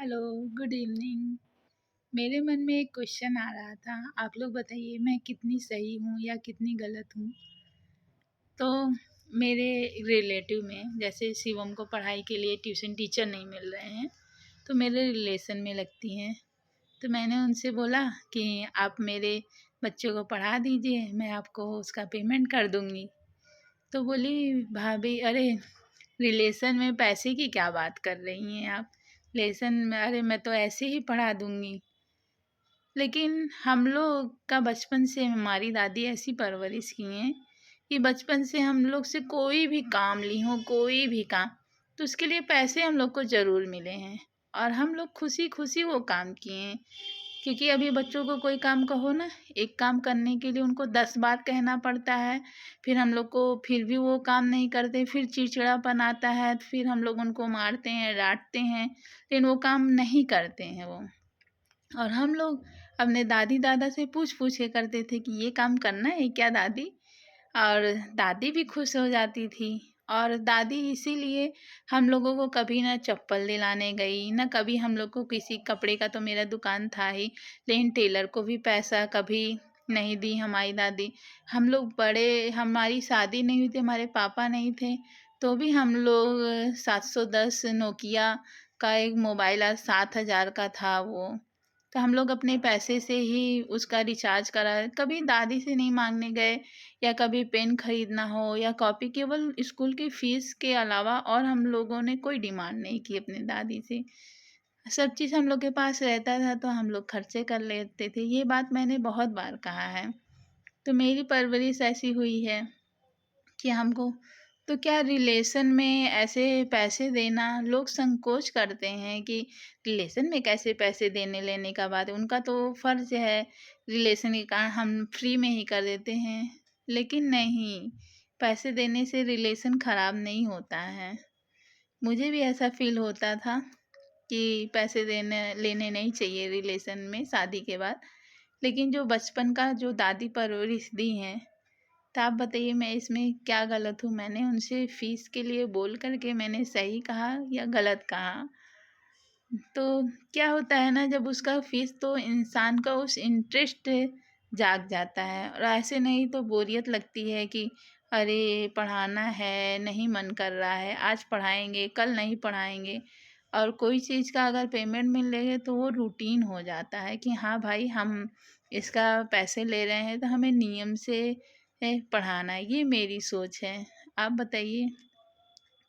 Hello, good evening. मेरे मन में एक क्वेश्चन आ रहा था, आप लोग बताइए मैं कितनी सही हूँ या कितनी गलत हूँ। तो मेरे रिलेटिव में जैसे शिवम को पढ़ाई के लिए ट्यूशन टीचर नहीं मिल रहे हैं, तो मेरे रिलेशन में लगती हैं। तो मैंने उनसे बोला कि आप मेरे बच्चों को पढ़ा दीजिए, मैं आपको उसका पेमेंट कर दूँगी। तो बोली भाभी, अरे रिलेशन में पैसे की क्या बात कर रही हैं आप? रिलेशन में अरे मैं तो ऐसे ही पढ़ा दूँगी। लेकिन हम लोग का बचपन से हमारी दादी ऐसी परवरिश की हैं कि बचपन से हम लोग से कोई भी काम ली हो, कोई भी काम, तो उसके लिए पैसे हम लोग को ज़रूर मिले हैं और हम लोग खुशी-खुशी वो काम किए हैं। क्योंकि अभी बच्चों को कोई काम कहो ना, एक काम करने के लिए उनको 10 बार कहना पड़ता है, फिर हम लोग को फिर भी वो काम नहीं करते, फिर चिड़चिड़ापन आता है, तो फिर हम लोग उनको मारते हैं, डाँटते हैं, लेकिन वो काम नहीं करते हैं वो। और हम लोग अपने दादी-दादा से पूछ-पूछ के करते थे कि ये काम करना है क्या दादी? और दादी भी खुश हो जाती थी। और दादी इसीलिए हम लोगों को कभी ना चप्पल दिलाने गई, ना कभी हम लोग को किसी कपड़े का, तो मेरा दुकान था ही, लेकिन टेलर को भी पैसा कभी नहीं दी हमारी दादी। हम लोग बड़े, हमारी शादी नहीं हुई थी, हमारे पापा नहीं थे, तो भी हम लोग 710 नोकिया का एक मोबाइल 7,000 का था वो। तो हम लोग अपने पैसे से ही उसका रिचार्ज कराए, कभी दादी से नहीं माँगने गए या कभी पेन खरीदना हो या कॉपी, केवल स्कूल की फ़ीस के अलावा और हम लोगों ने कोई डिमांड नहीं की अपनी दादी से। सब चीज़ हम लोग के पास रहता था तो हम लोग खर्चे कर लेते थे, ये बात मैंने बहुत बार कहा है। तो मेरी परवरिश ऐसी हुई है कि हमको, तो क्या रिलेशन में ऐसे पैसे देना, लोग संकोच करते हैं कि रिलेशन में कैसे पैसे देने लेने का बात है, उनका तो फ़र्ज़ है, रिलेशन के कारण हम फ्री में ही कर देते हैं। लेकिन नहीं, पैसे देने से रिलेशन ख़राब नहीं होता है। मुझे भी ऐसा फ़ील होता था कि पैसे देने लेने नहीं चाहिए रिलेशन में शादी के बाद। लेकिन जो बचपन का जो दादी परवरिश दी हैं, तो आप बताइए मैं इसमें क्या गलत हूँ? मैंने उनसे फ़ीस के लिए बोल कर के मैंने सही कहा या गलत कहा? तो क्या होता है ना, जब उसका फ़ीस, तो इंसान का उस इंटरेस्ट जाग जाता है और ऐसे नहीं तो बोरियत लगती है कि अरे पढ़ाना है, नहीं मन कर रहा है, आज पढ़ाएँगे, कल नहीं पढ़ाएँगे। और कोई चीज़ का अगर पेमेंट मिल रही है तो वो रूटीन हो जाता है कि हाँ भाई, हम इसका पैसे ले रहे हैं तो हमें नियम से पढ़ाना है। ये मेरी सोच है। आप बताइए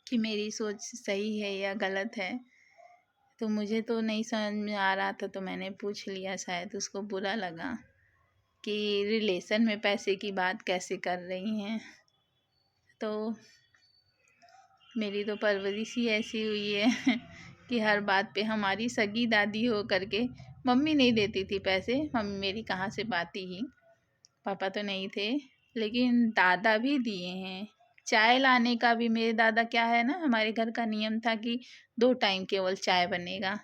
कि मेरी सोच सही है या गलत है? तो मुझे तो नहीं समझ में आ रहा था, तो मैंने पूछ लिया, शायद उसको बुरा लगा कि रिलेशन में पैसे की बात कैसे कर रही हैं। तो मेरी तो परवरिश ही ऐसी हुई है कि हर बात पे हमारी सगी दादी हो करके, मम्मी नहीं देती थी पैसे, मम्मी मेरी कहाँ से पाती ही, पापा तो नहीं थे, लेकिन दादा भी दिए हैं। चाय लाने का भी मेरे दादा, क्या है ना, हमारे घर का नियम था कि 2 टाइम केवल चाय बनेगा।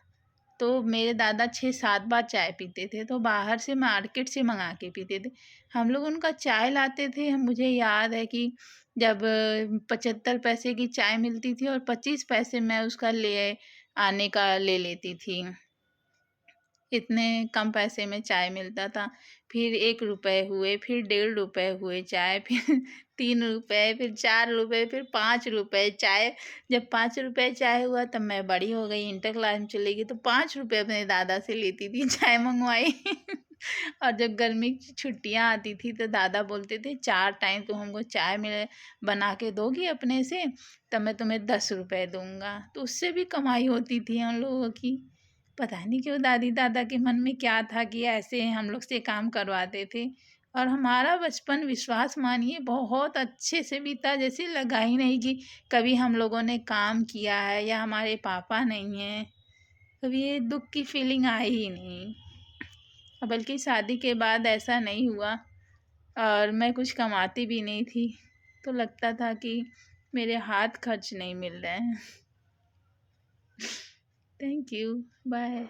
तो मेरे दादा 6-7 बार चाय पीते थे, तो बाहर से मार्केट से मंगा के पीते थे। हम लोग उनका चाय लाते थे, मुझे याद है कि जब 75 पैसे की चाय मिलती थी और 25 पैसे मैं उसका ले आने का ले लेती थी। इतने कम पैसे में चाय मिलता था। फिर ₹1 हुए, फिर ₹1.5 हुए चाय, फिर ₹3, फिर ₹4, फिर ₹5 चाय। जब ₹5 चाय हुआ तब मैं बड़ी हो गई, इंटर क्लास में चली गई, तो ₹5 अपने दादा से लेती थी, चाय मँगवाई। और जब गर्मी की छुट्टियाँ आती थी तो दादा बोलते थे 4 टाइम तुम हमको चाय में बना के दोगी अपने से, तब मैं तुम्हें ₹10 दूँगा। तो उससे भी कमाई होती थी हम लोगों की। पता नहीं क्यों दादी-दादा के मन में क्या था कि ऐसे हम लोग से काम करवाते थे। और हमारा बचपन, विश्वास मानिए, बहुत अच्छे से बीता, जैसे लगा ही नहीं कि कभी हम लोगों ने काम किया है या हमारे पापा नहीं हैं। कभी ये दुःख की फीलिंग आई ही नहीं। बल्कि शादी के बाद ऐसा नहीं हुआ और मैं कुछ कमाती भी नहीं थी, तो लगता था कि मेरे हाथ खर्च नहीं मिल रहे हैं। Thank you, bye.